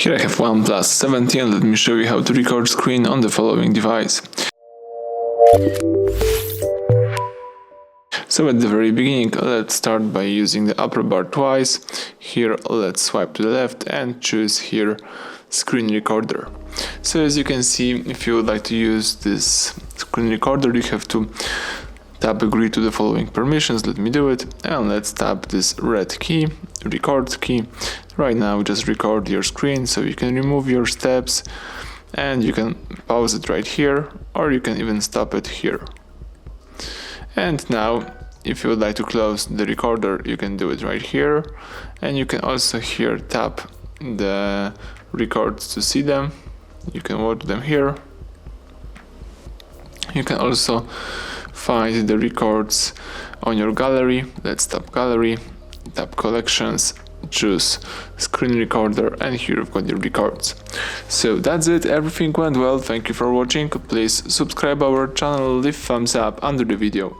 Here I have OnePlus 17, let me show you how to record screen on the following device. So at the very beginning, let's start by using the upper bar twice. Here let's swipe to the left and choose here screen recorder. So as you can see, if you would like to use this screen recorder, you have to tap agree to the following permissions. Let me do it, and let's tap this red key, record key. Right now just record your screen, so you can remove your steps and you can pause it right here, or you can even stop it here. And now if you would like to close the recorder, you can do it right here, and you can also here tap the records to see them. You can watch them here. You can also find the records on your gallery. Let's tap gallery, tap collections, choose screen recorder, and here you've got your records. So that's it, everything went well. Thank you for watching. Please subscribe our channel, leave thumbs up under the video.